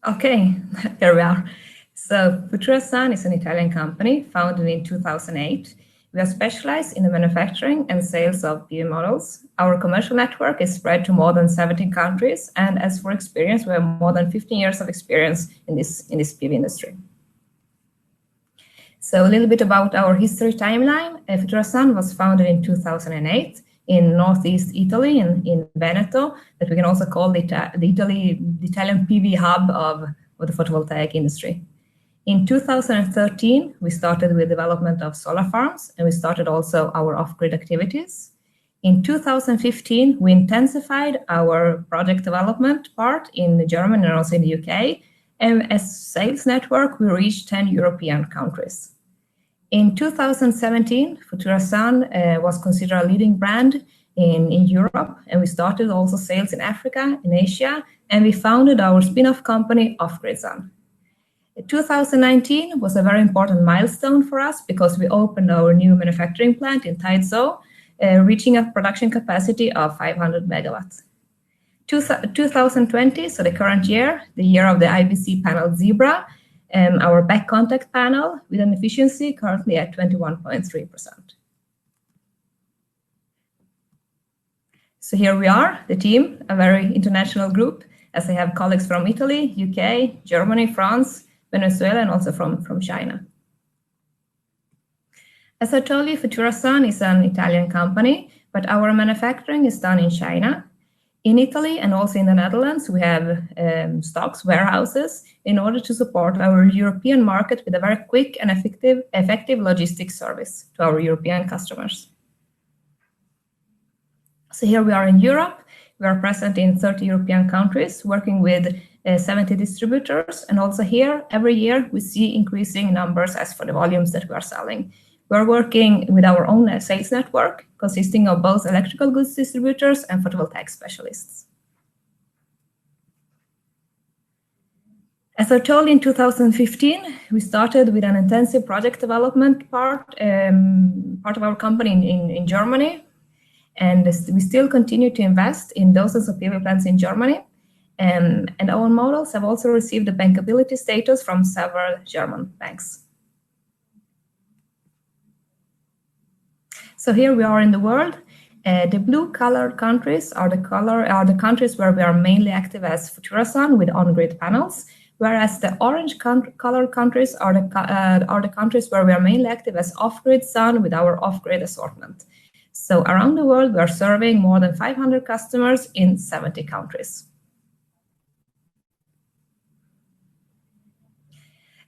Okay, here we are. So FuturaSun is an Italian company founded in 2008. We are specialized in the manufacturing and sales of PV models. Our commercial network is spread to more than 17 countries, and as for experience, we have more than 15 years of experience in this PV industry. So a little bit about our history timeline. FuturaSun was founded in 2008 in northeast Italy, in Veneto, that we can also call the Italian PV hub of the photovoltaic industry. In 2013, we started with development of solar farms, and we started also our off-grid activities. In 2015, we intensified our project development part in Germany and also in the UK, and as sales network, we reached 10 European countries. In 2017, FuturaSun was considered a leading brand in Europe, and we started also sales in Africa, in Asia, and we founded our spin-off company, Off-Grid-Sun. 2019 was a very important milestone for us because we opened our new manufacturing plant in Taizhou, reaching a production capacity of 500 megawatts. 2020, so the current year, the year of the IBC panel Zebra, our back contact panel with an efficiency currently at 21.3%. So here we are, the team, a very international group, as I have colleagues from Italy, UK, Germany, France, Venezuela, and also from China. As I told you, FuturaSun is an Italian company, but our manufacturing is done in China. In Italy and also in the Netherlands, we have stocks, warehouses, in order to support our European market with a very quick and effective logistics service to our European customers. So here we are in Europe. We are present in 30 European countries, working with 70 distributors. And also here, every year, we see increasing numbers as for the volumes that we are selling. We're working with our own sales network, consisting of both electrical goods distributors and photovoltaic specialists. As I told, in 2015, we started with an intensive project development part of our company in Germany. And we still continue to invest in dozens of PV plants in Germany. And our models have also received the bankability status from several German banks. So here we are in the world. The blue colored countries are the countries where we are mainly active as FuturaSun with on-grid panels, whereas the orange colored countries are the countries where we are mainly active as off-grid sun with our off-grid assortment. So around the world, we are serving more than 500 customers in 70 countries.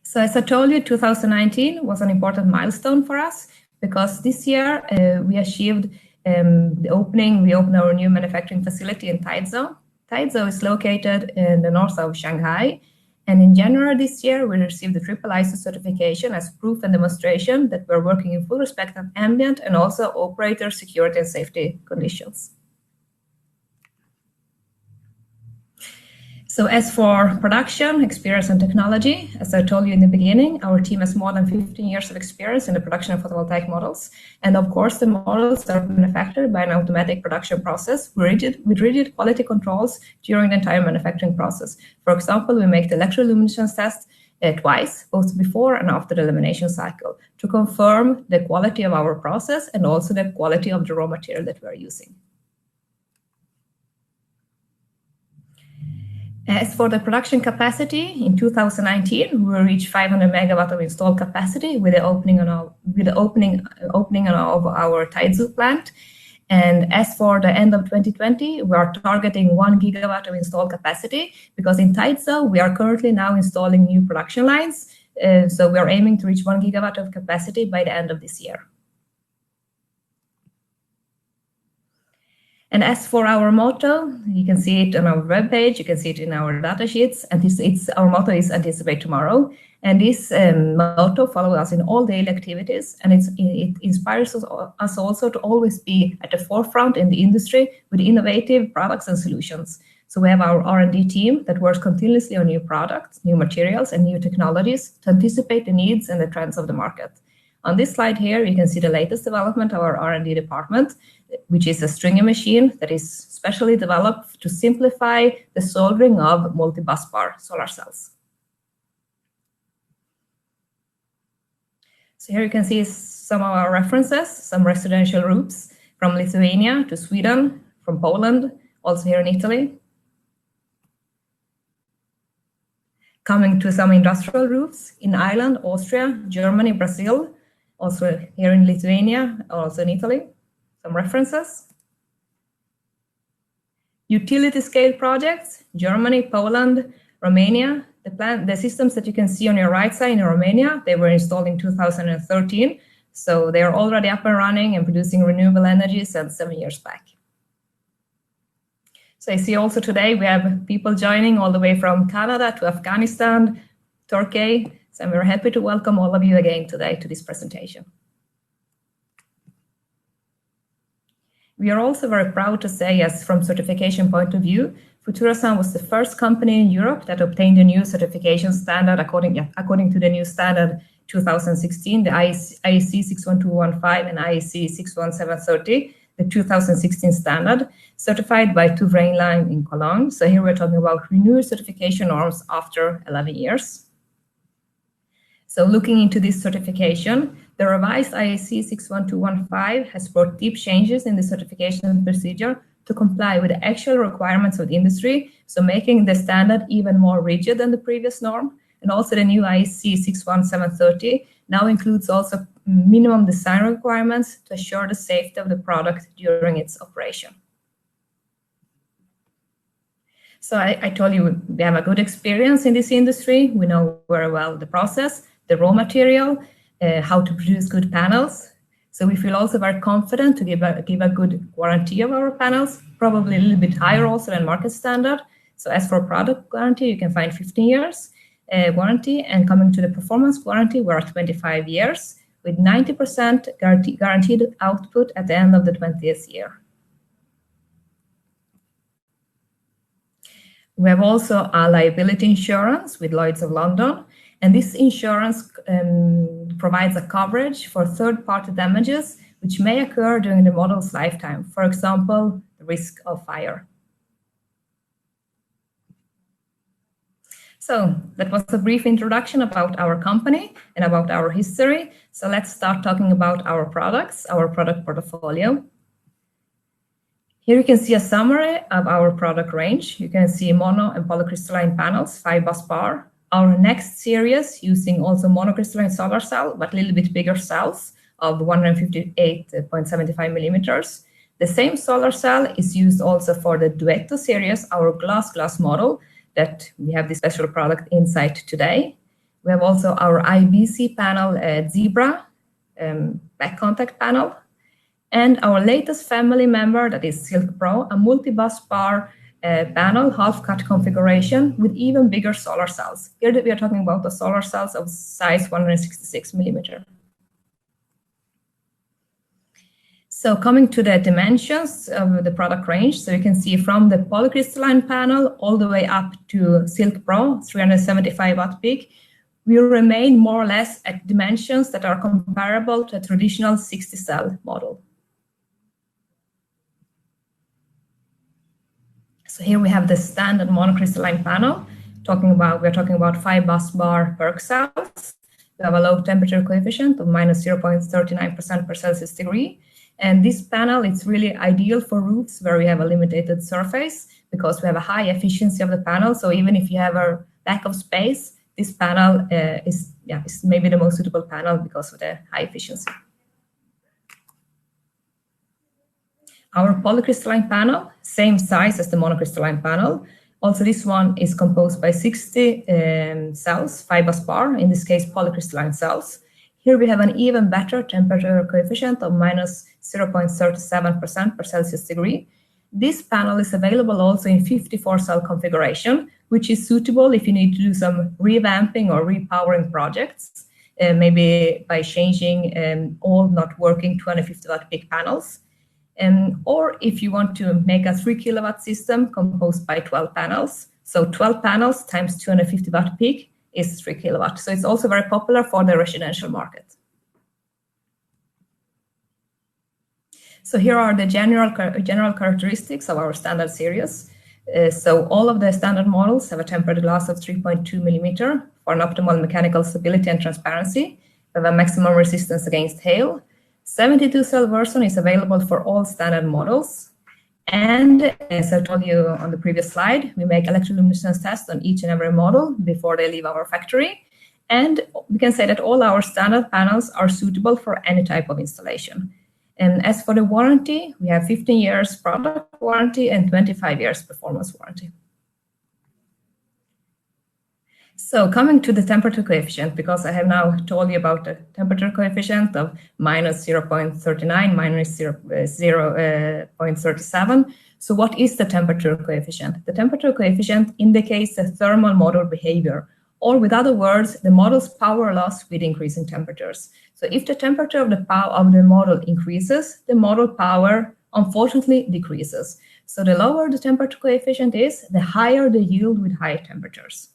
So as I told you, 2019 was an important milestone for us because this year we achieved we opened our new manufacturing facility in Taizhou. Taizhou is located in the north of Shanghai. And in January this year, we received the triple ISO certification as proof and demonstration that we're working in full respect of ambient and also operator security and safety conditions. So as for production, experience, and technology, as I told you in the beginning, our team has more than 15 years of experience in the production of photovoltaic models. And of course, the models are manufactured by an automatic production process with rigid quality controls during the entire manufacturing process. For example, we make the electroluminescence test twice, both before and after the lamination cycle, to confirm the quality of our process and also the quality of the raw material that we are using. As for the production capacity, in 2019, we reached 500 megawatt of installed capacity with the opening of our Taizhou plant. And as for the end of 2020, we are targeting 1 gigawatt of installed capacity because in Taizhou, we are currently now installing new production lines. So we are aiming to reach 1 gigawatt of capacity by the end of this year. And as for our motto, you can see it on our webpage, you can see it in our data sheets, and our motto is Anticipate Tomorrow. And this motto follows us in all daily activities, and it inspires us also to always be at the forefront in the industry with innovative products and solutions. So we have our R&D team that works continuously on new products, new materials, and new technologies to anticipate the needs and the trends of the market. On this slide here, you can see the latest development of our R&D department, which is a stringer machine that is specially developed to simplify the soldering of multi-busbar solar cells. So here you can see some of our references, some residential roofs from Lithuania to Sweden, from Poland, also here in Italy. Coming to some industrial roofs in Ireland, Austria, Germany, Brazil, also here in Lithuania, also in Italy, some references. Utility scale projects, Germany, Poland, Romania. The systems that you can see on your right side in Romania, they were installed in 2013. So they are already up and running and producing renewable energy since 7 years back. So I see also today we have people joining all the way from Canada to Afghanistan, Turkey. So I'm very happy to welcome all of you again today to this presentation. We are also very proud to say, as from certification point of view, FuturaSun was the first company in Europe that obtained a new certification standard according to the new standard 2016, the IEC 61215 and IEC 61730, the 2016 standard, certified by TÜV Rheinland in Cologne. So here we're talking about renewed certification norms after 11 years. So looking into this certification, the revised IEC 61215 has brought deep changes in the certification procedure to comply with the actual requirements of the industry, so making the standard even more rigid than the previous norm. And also the new IEC 61730 now includes also minimum design requirements to assure the safety of the product during its operation. So I told you we have a good experience in this industry. We know very well the process, the raw material, how to produce good panels. So we feel also very confident to give a good warranty of our panels, probably a little bit higher also than market standard. So as for product guarantee, you can find 15 years warranty, and coming to the performance warranty, we're at 25 years with 90% guaranteed output at the end of the 20th year. We have also a liability insurance with Lloyd's of London, and this insurance provides a coverage for third-party damages which may occur during the model's lifetime, for example, the risk of fire. So that was a brief introduction about our company and about our history. So let's start talking about our products, our product portfolio. Here you can see a summary of our product range. You can see mono and polycrystalline panels, 5-busbar. Our next series using also monocrystalline solar cell, but a little bit bigger cells of 158.75 millimeters. The same solar cell is used also for the Duetto series, our glass model that we have this special product inside today. We have also our IBC panel, Zebra, back contact panel. And our latest family member, that is Silk Pro, a multi-busbar panel, half-cut configuration with even bigger solar cells. Here we are talking about the solar cells of size 166 millimeter. So coming to the dimensions of the product range, so you can see from the polycrystalline panel all the way up to Silk Pro, 375 watt peak, we remain more or less at dimensions that are comparable to a traditional 60-cell model. So here we have the standard monocrystalline panel. We're talking about 5-busbar PERC cells. We have a low temperature coefficient of minus 0.39% per Celsius degree. And this panel is really ideal for roofs where we have a limited surface because we have a high efficiency of the panel. So even if you have a lack of space, this panel is maybe the most suitable panel because of the high efficiency. Our polycrystalline panel, same size as the monocrystalline panel. Also, this one is composed by 60 cells, 5-busbar, in this case, polycrystalline cells. Here we have an even better temperature coefficient of minus 0.37% per Celsius degree. This panel is available also in 54-cell configuration, which is suitable if you need to do some revamping or repowering projects, maybe by changing all not working 250 watt peak panels. Or if you want to make a 3 kilowatt system composed by 12 panels. So 12 panels times 250 watt peak is 3 kilowatt. So it's also very popular for the residential market. So here are the general characteristics of our standard series. So all of the standard models have a tempered glass of 3.2 millimeter for an optimal mechanical stability and transparency. We have a maximum resistance against hail. 72-cell version is available for all standard models. And as I told you on the previous slide, we make electroluminescence tests on each and every model before they leave our factory. And we can say that all our standard panels are suitable for any type of installation. And as for the warranty, we have 15 years product warranty and 25 years performance warranty. So coming to the temperature coefficient, because I have now told you about the temperature coefficient of minus 0.39, minus 0.37. So what is the temperature coefficient? The temperature coefficient indicates the thermal model behavior, or with other words, the model's power loss with increasing temperatures. So if the temperature of the model increases, the model power unfortunately decreases. So the lower the temperature coefficient is, the higher the yield with high temperatures.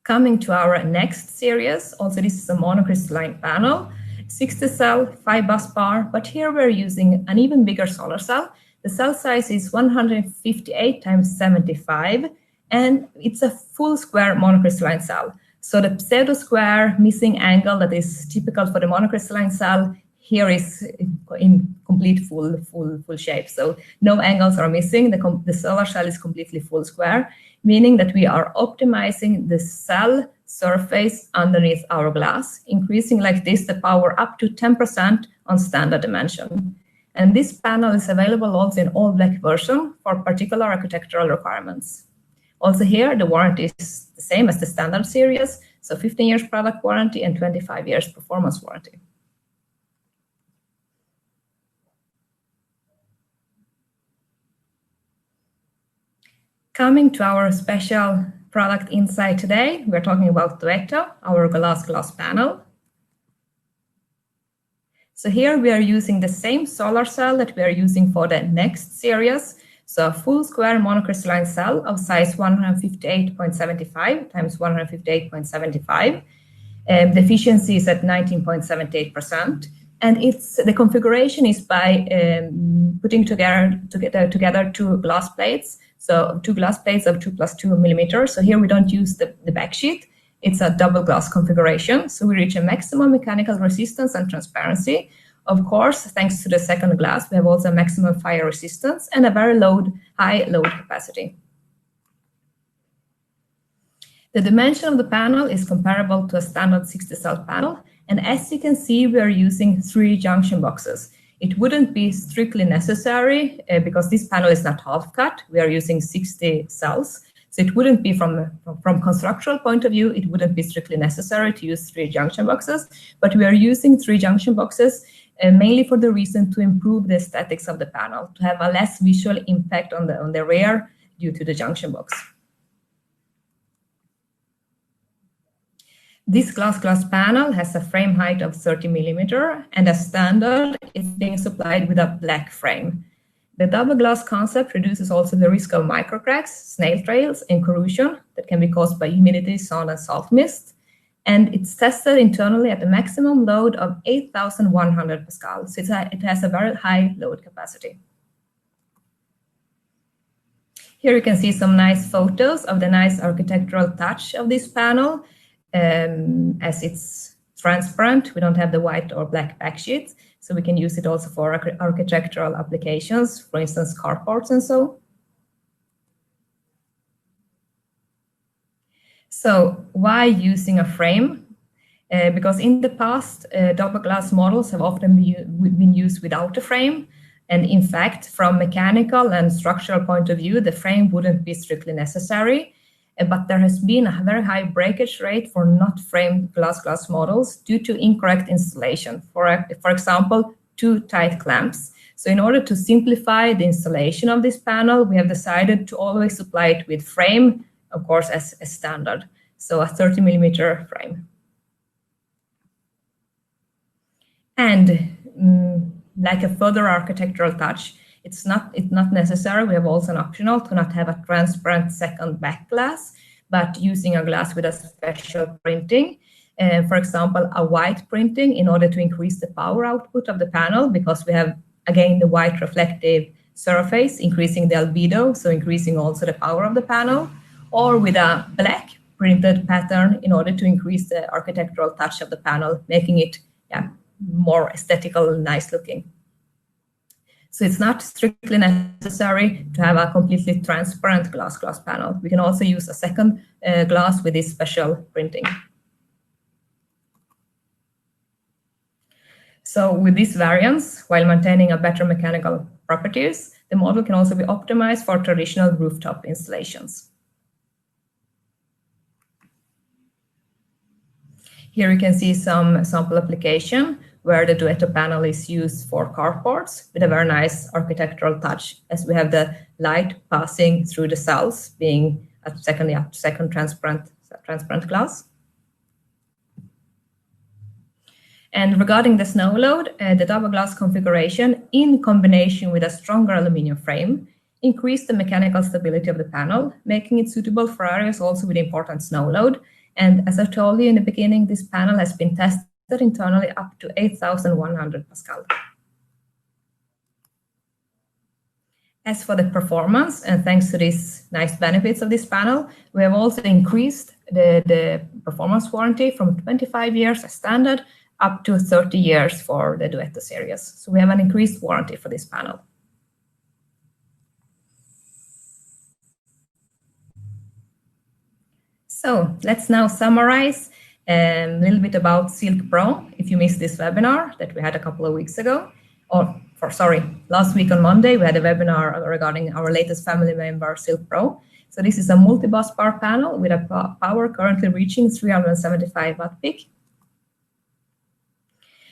Coming to our next series, also this is a monocrystalline panel, 60-cell, 5-busbar, but here we're using an even bigger solar cell. The cell size is 158 times 75, and it's a full square monocrystalline cell. So the pseudo-square missing angle that is typical for the monocrystalline cell here is in complete full shape. So no angles are missing. The solar cell is completely full square, meaning that we are optimizing the cell surface underneath our glass, increasing like this the power up to 10% on standard dimension. And this panel is available also in all black version for particular architectural requirements. Also here, the warranty is the same as the standard series, so 15 years product warranty and 25 years performance warranty. Coming to our special product insight today, we're talking about Duetto, our glass panel. So here we are using the same solar cell that we are using for the next series. So a full square monocrystalline cell of size 158.75 times 158.75. The efficiency is at 19.78%. And the configuration is by putting together two glass plates. So two glass plates of 2+2 millimeters. So here we don't use the back sheet. It's a double glass configuration. So we reach a maximum mechanical resistance and transparency. Of course, thanks to the second glass, we have also maximum fire resistance and a very high load capacity. The dimension of the panel is comparable to a standard 60-cell panel. And as you can see, we are using 3 junction boxes. It wouldn't be strictly necessary because this panel is not half cut. We are using 60 cells. So it wouldn't be from constructural point of view, it wouldn't be strictly necessary to use 3 junction boxes, but we are using 3 junction boxes mainly for the reason to improve the aesthetics of the panel, to have a less visual impact on the rear due to the junction box. This glass panel has a frame height of 30 millimeter, and as standard, it's being supplied with a black frame. The double glass concept reduces also the risk of microcracks, snail trails, and corrosion that can be caused by humidity, sun, and salt mist. And it's tested internally at a maximum load of 8,100 Pascal. So it has a very high load capacity. Here you can see some nice photos of the nice architectural touch of this panel. As it's transparent, we don't have the white or black back sheets, so we can use it also for architectural applications, for instance, carports and so. So why using a frame? Because in the past, double glass models have often been used without a frame. And in fact, from mechanical and structural point of view, the frame wouldn't be strictly necessary. But there has been a very high breakage rate for not framed glass models due to incorrect installation. For example, too tight clamps. So in order to simplify the installation of this panel, we have decided to always supply it with frame, of course, as standard. So a 30 millimeter frame. And like a further architectural touch, it's not necessary. We have also an optional to not have a transparent second back glass, but using a glass with a special printing. For example, a white printing in order to increase the power output of the panel, because we have, again, the white reflective surface, increasing the albedo, so increasing also the power of the panel, or with a black printed pattern in order to increase the architectural touch of the panel, making it more aesthetical, nice looking. So it's not strictly necessary to have a completely transparent glass panel. We can also use a second glass with this special printing. So with this variance, while maintaining a better mechanical properties, the model can also be optimized for traditional rooftop installations. Here you can see some sample application where the Duetto panel is used for carports with a very nice architectural touch, as we have the light passing through the cells, being a second transparent glass. And regarding the snow load, the double glass configuration in combination with a stronger aluminum frame increased the mechanical stability of the panel, making it suitable for areas also with important snow load. And as I told you in the beginning, this panel has been tested internally up to 8,100 Pascal. As for the performance, and thanks to these nice benefits of this panel, we have also increased the performance warranty from 25 years as standard up to 30 years for the Duetto series. So we have an increased warranty for this panel. So let's now summarize a little bit about Silk Pro. If you missed this webinar that we had a couple of weeks ago, last week on Monday, we had a webinar regarding our latest family member, Silk Pro. So this is a multi-busbar panel with a power currently reaching 375 watt peak.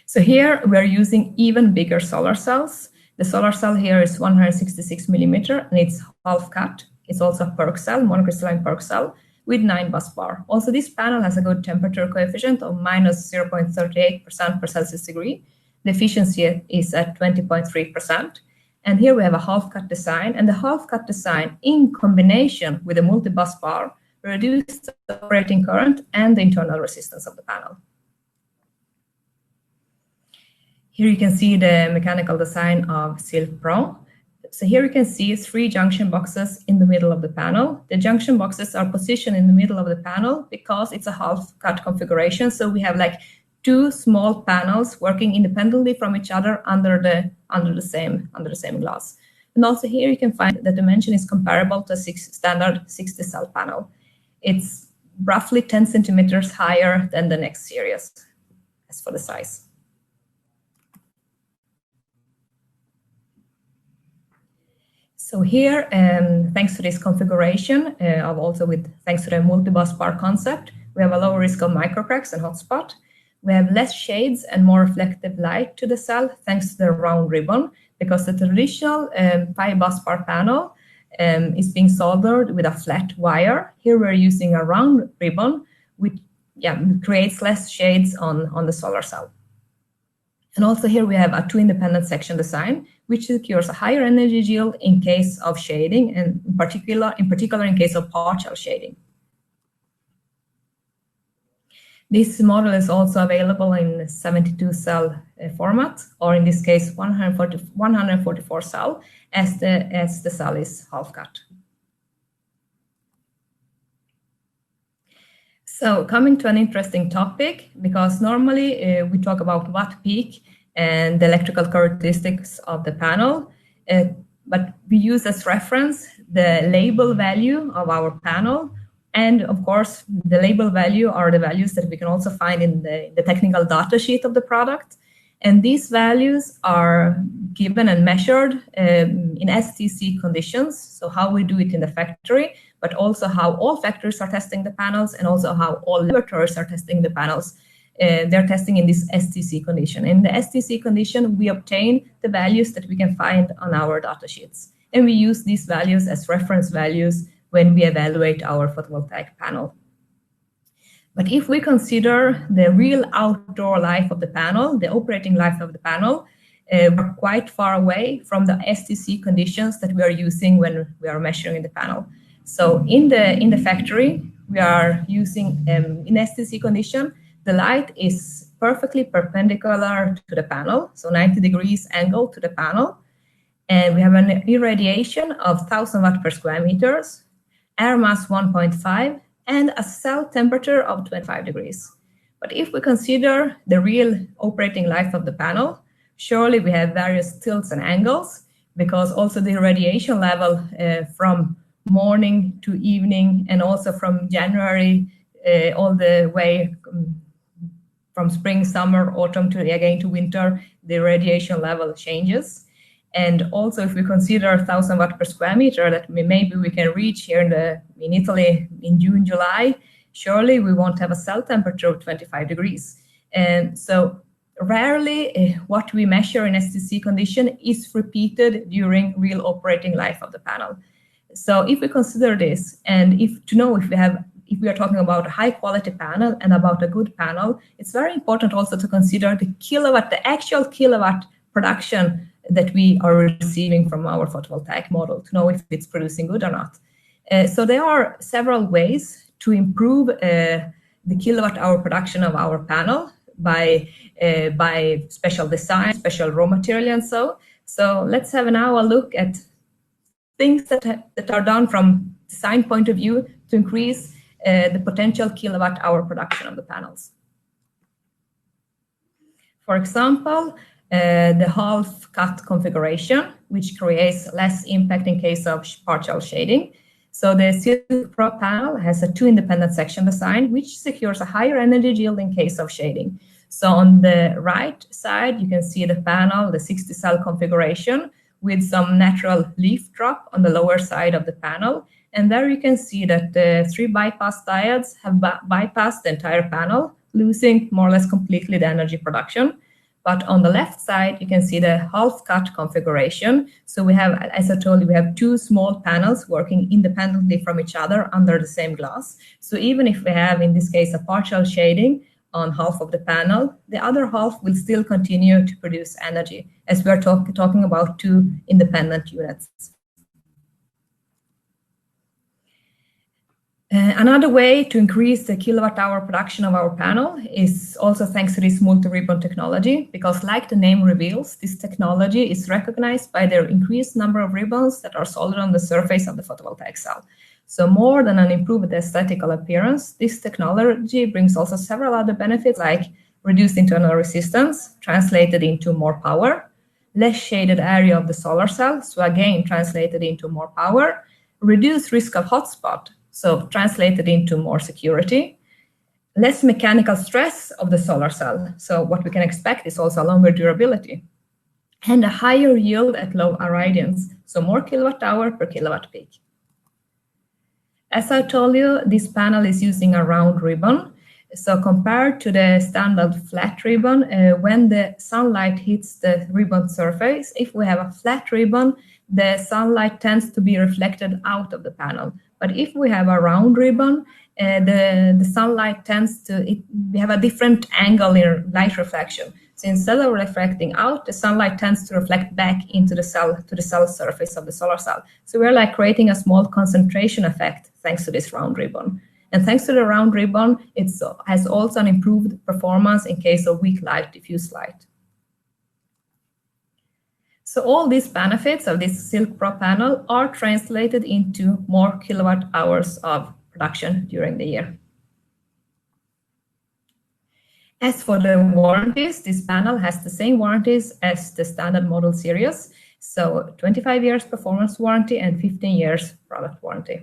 So here we're using even bigger solar cells. The solar cell here is 166 millimeter and it's half cut. It's also a PERC cell, monocrystalline PERC cell with 9 busbar. Also, this panel has a good temperature coefficient of minus 0.38% per Celsius degree. The efficiency is at 20.3%. And here we have a half-cut design, and the half-cut design in combination with a multi-busbar reduces the operating current and the internal resistance of the panel. Here you can see the mechanical design of Silk Pro. So here you can see 3 junction boxes in the middle of the panel. The junction boxes are positioned in the middle of the panel because it's a half-cut configuration. So we have like 2 small panels working independently from each other under the same glass. And also here you can find that the dimension is comparable to a standard 60-cell panel. It's roughly 10 centimeters higher than the next series as for the size. So here, thanks to this configuration, thanks to the multi-busbar concept, we have a lower risk of microcracks and hotspot. We have less shades and more reflective light to the cell thanks to the round ribbon, because the traditional 5-busbar panel is being soldered with a flat wire. Here we're using a round ribbon, which creates less shades on the solar cell. And also here we have a 2 independent section design, which secures a higher energy yield in case of shading, and in particular in case of partial shading. This model is also available in 72-cell format, or in this case 144 cell, as the cell is half cut. So coming to an interesting topic, because normally we talk about watt peak and the electrical characteristics of the panel, but we use as reference the label value of our panel. And of course, the label value are the values that we can also find in the technical data sheet of the product. And these values are given and measured in STC conditions, so how we do it in the factory, but also how all factories are testing the panels, and also how all laboratories are testing the panels. They're testing in this STC condition. In the STC condition, we obtain the values that we can find on our data sheets. And we use these values as reference values when we evaluate our photovoltaic panel. But if we consider the real outdoor life of the panel, the operating life of the panel, we're quite far away from the STC conditions that we are using when we are measuring the panel. So in the factory, we are using, in STC condition, the light is perfectly perpendicular to the panel, so 90 degrees angle to the panel. And we have an irradiation of 1000 watt per square meters, air mass 1.5, and a cell temperature of 25 degrees. But if we consider the real operating life of the panel, surely we have various tilts and angles, because also the irradiation level from morning to evening, and also from January all the way from spring, summer, autumn to again to winter, the radiation level changes. And also, if we consider 1000 watt per square meter that maybe we can reach here in Italy in June, July, surely we won't have a cell temperature of 25 degrees. And so rarely what we measure in STC condition is repeated during real operating life of the panel. So if we consider this, and if we are talking about a high quality panel and about a good panel, it's very important also to consider the actual kilowatt production that we are receiving from our photovoltaic model to know if it's producing good or not. So there are several ways to improve the kilowatt hour production of our panel by special design, special raw material, and so. So let's have now a look at things that are done from design point of view to increase the potential kilowatt hour production of the panels. For example, the half cut configuration, which creates less impact in case of partial shading. So the Silk Pro panel has a 2 independent section design, which secures a higher energy yield in case of shading. So on the right side, you can see the panel, the 60 cell configuration with some natural leaf drop on the lower side of the panel. And there you can see that the 3 bypass diodes have bypassed the entire panel, losing more or less completely the energy production. But on the left side, you can see the half-cut configuration. So we have, as I told you, we have 2 small panels working independently from each other under the same glass. So even if we have, in this case, a partial shading on half of the panel, the other half will still continue to produce energy, as we are talking about 2 independent units. Another way to increase the kilowatt hour production of our panel is also thanks to this multi-ribbon technology, because like the name reveals, this technology is recognized by the increased number of ribbons that are soldered on the surface of the photovoltaic cell. So more than an improved aesthetical appearance, this technology brings also several other benefits, like reduced internal resistance, translated into more power, less shaded area of the solar cell, so again translated into more power, reduced risk of hotspot, so translated into more security, less mechanical stress of the solar cell. So what we can expect is also longer durability, and a higher yield at low irradiance, so more kilowatt hour per kilowatt peak. As I told you, this panel is using a round ribbon. So compared to the standard flat ribbon, when the sunlight hits the ribbon surface, if we have a flat ribbon, the sunlight tends to be reflected out of the panel. But if we have a round ribbon, the sunlight we have a different angle in light reflection. So instead of reflecting out, the sunlight tends to reflect back into the cell surface of the solar cell. So we're like creating a small concentration effect thanks to this round ribbon. And thanks to the round ribbon, it has also an improved performance in case of weak light, diffuse light. So all these benefits of this Silk Pro panel are translated into more kilowatt hours of production during the year. As for the warranties, this panel has the same warranties as the standard model series. So 25 years performance warranty and 15 years product warranty.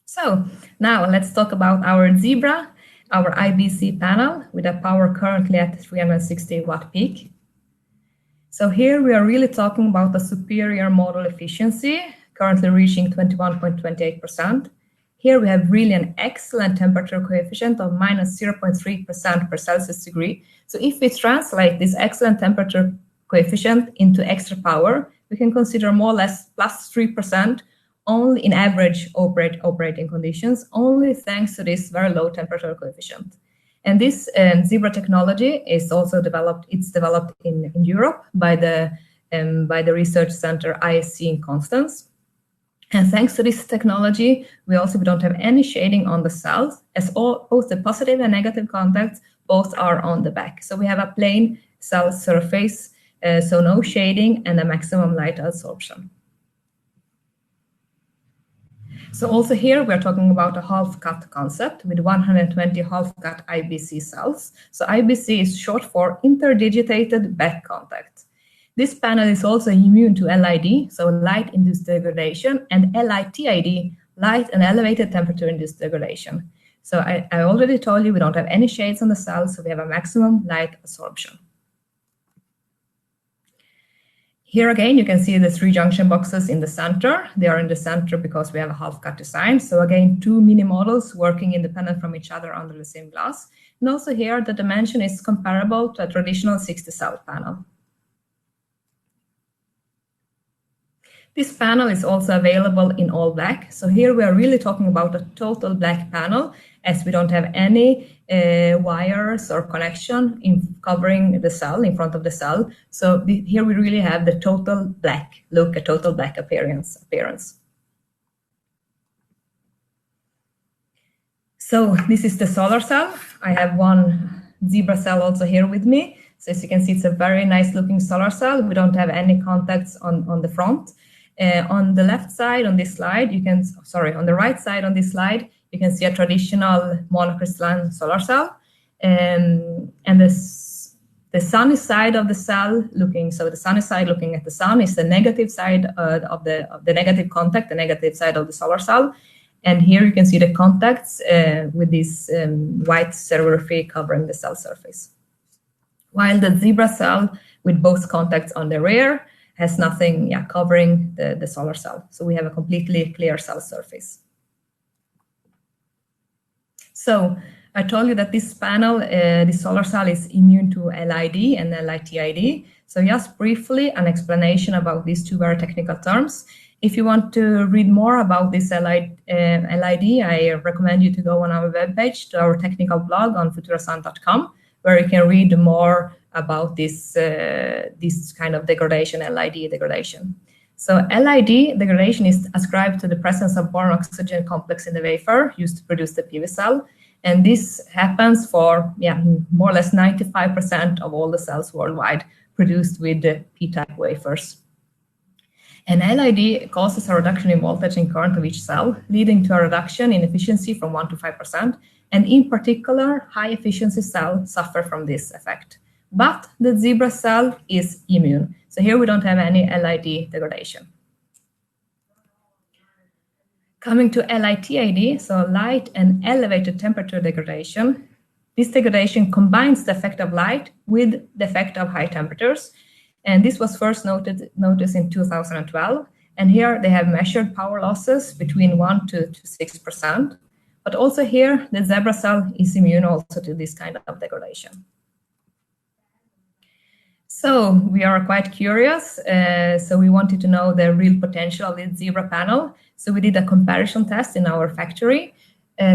So now let's talk about our Zebra, our IBC panel with a power currently at 360 watt peak. So here we are really talking about the superior model efficiency, currently reaching 21.28%. Here we have really an excellent temperature coefficient of minus 0.3% per Celsius degree. So if we translate this excellent temperature coefficient into extra power, we can consider more or less plus 3% only in average operating conditions, only thanks to this very low temperature coefficient. And this Zebra technology is also developed in Europe by the research center ISC in Constance. And thanks to this technology, we don't have any shading on the cells, as both the positive and negative contacts both are on the back. So we have a plain cell surface, so no shading and a maximum light absorption. So also here we're talking about a half-cut concept with 120 half-cut IBC cells. So IBC is short for interdigitated back contact. This panel is also immune to LID, so light-induced degradation, and LITID, light and elevated temperature-induced degradation. So I already told you we don't have any shades on the cells, so we have a maximum light absorption. Here again, you can see the 3 junction boxes in the center. They are in the center because we have a half-cut design. So again, 2 mini models working independent from each other under the same glass. And also here, the dimension is comparable to a traditional 60-cell panel. This panel is also available in all black. So here we are really talking about a total black panel, as we don't have any wires or connection covering the cell, in front of the cell. So here we really have the total black look, a total black appearance. So this is the solar cell. I have one zebra cell also here with me. So as you can see, it's a very nice looking solar cell. We don't have any contacts on the front. On the left side on this slide, on the right side on this slide, you can see a traditional monocrystalline solar cell. And the sunny side of the cell the sunny side looking at the sun is the negative side of the negative contact, the negative side of the solar cell. And here you can see the contacts with this white serography covering the cell surface. While the zebra cell with both contacts on the rear has nothing covering the solar cell. So we have a completely clear cell surface. So I told you that this panel, the solar cell, is immune to LID and LITID. So just briefly, an explanation about these 2 very technical terms. If you want to read more about this LID, I recommend you to go on our webpage, to our technical blog on FuturaSun.com, where you can read more about this kind of degradation, LID degradation. So LID degradation is ascribed to the presence of boron oxygen complex in the wafer used to produce the PV cell. And this happens for more or less 95% of all the cells worldwide produced with the P-type wafers. And LID causes a reduction in voltage and current of each cell, leading to a reduction in efficiency from 1 to 5%. And in particular, high efficiency cells suffer from this effect. But the zebra cell is immune. So here we don't have any LID degradation. Coming to LITID, so light and elevated temperature degradation. This degradation combines the effect of light with the effect of high temperatures. And this was first noticed in 2012. And here they have measured power losses between 1 to 6%. But also here, the zebra cell is immune also to this kind of degradation. So we are quite curious. So we wanted to know the real potential of the zebra panel. So we did a comparison test in our factory,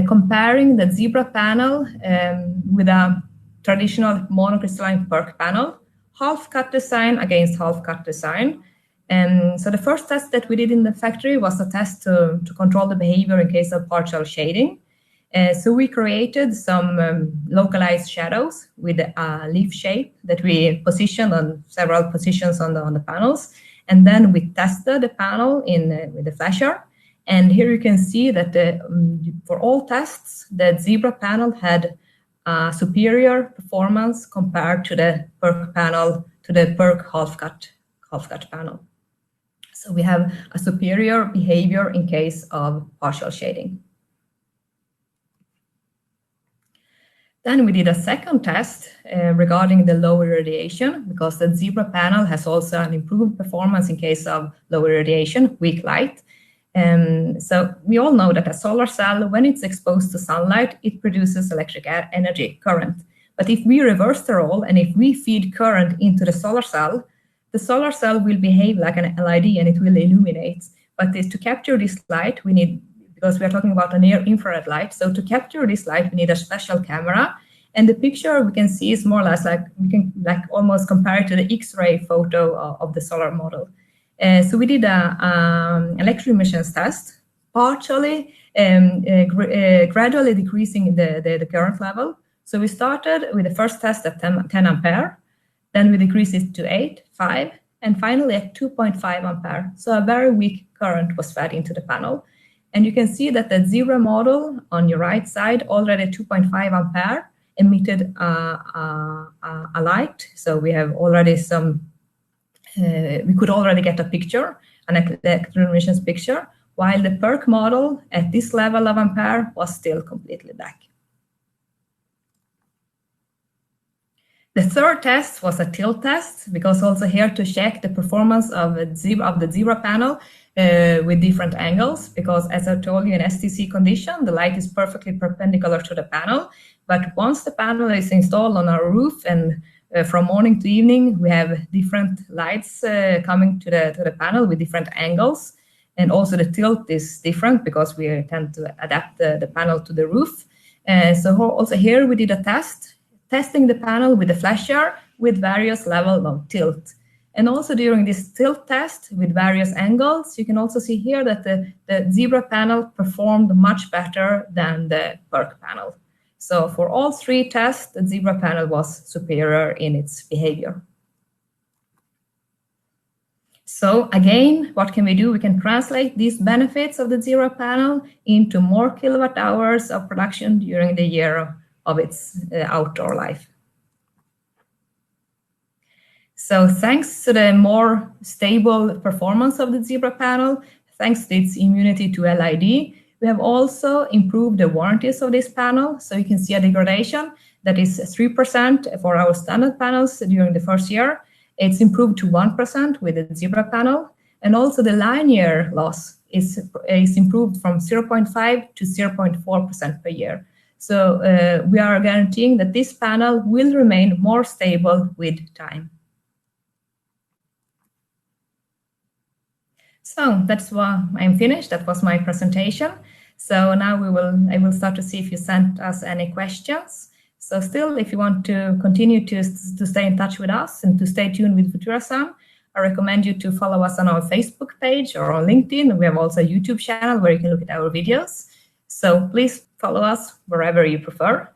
comparing the zebra panel with a traditional monocrystalline PERC panel, half-cut design against half-cut design. So the first test that we did in the factory was a test to control the behavior in case of partial shading. So we created some localized shadows with a leaf shape that we positioned on several positions on the panels. And then we tested the panel with the flasher. And here you can see that for all tests, the zebra panel had superior performance compared to the PERC panel, to the PERC half-cut panel. So we have a superior behavior in case of partial shading. Then we did a second test regarding the low irradiation, because the zebra panel has also an improved performance in case of low irradiation, weak light. So we all know that a solar cell, when it's exposed to sunlight, it produces electric energy, current. But if we reverse the role and if we feed current into the solar cell will behave like an LID and it will illuminate. But to capture this light, we need, because we are talking about a near infrared light, so to capture this light, we need a special camera. And the picture we can see is more or less like, we can almost compare it to the X-ray photo of the solar model. So we did a electric emissions test, partially gradually decreasing the current level. So we started with the first test at 10 ampere, then we decreased it to 8, 5, and finally at 2.5 ampere. So a very weak current was fed into the panel. And you can see that the zero model on your right side, already 2.5 ampere, emitted a light. So we have already some, we could already get a picture, an electron emissions picture, while the PERC model at this level of ampere was still completely black. The third test was a tilt test, because also here to check the performance of the zero panel with different angles, because as I told you in STC condition, the light is perfectly perpendicular to the panel. But once the panel is installed on our roof and from morning to evening, we have different lights coming to the panel with different angles. And also the tilt is different because we tend to adapt the panel to the roof. So also here we did a test, testing the panel with the flasher with various levels of tilt. And also during this tilt test with various angles, you can also see here that the zebra panel performed much better than the PERC panel. So for all three tests, the zebra panel was superior in its behavior. So again, what can we do? We can translate these benefits of the zebra panel into more kilowatt hours of production during the year of its outdoor life. So thanks to the more stable performance of the zebra panel, thanks to its immunity to LID, we have also improved the warranties of this panel. So you can see a degradation that is 3% for our standard panels during the first year. It's improved to 1% with the zebra panel. And also the linear loss is improved from 0.5 to 0.4% per year. So we are guaranteeing that this panel will remain more stable with time. So that's why I'm finished. That was my presentation. So now I will start to see if you sent us any questions. So still, if you want to continue to stay in touch with us and to stay tuned with FuturaSun, I recommend you to follow us on our Facebook page or on LinkedIn. We have also a YouTube channel where you can look at our videos. So please follow us wherever you prefer.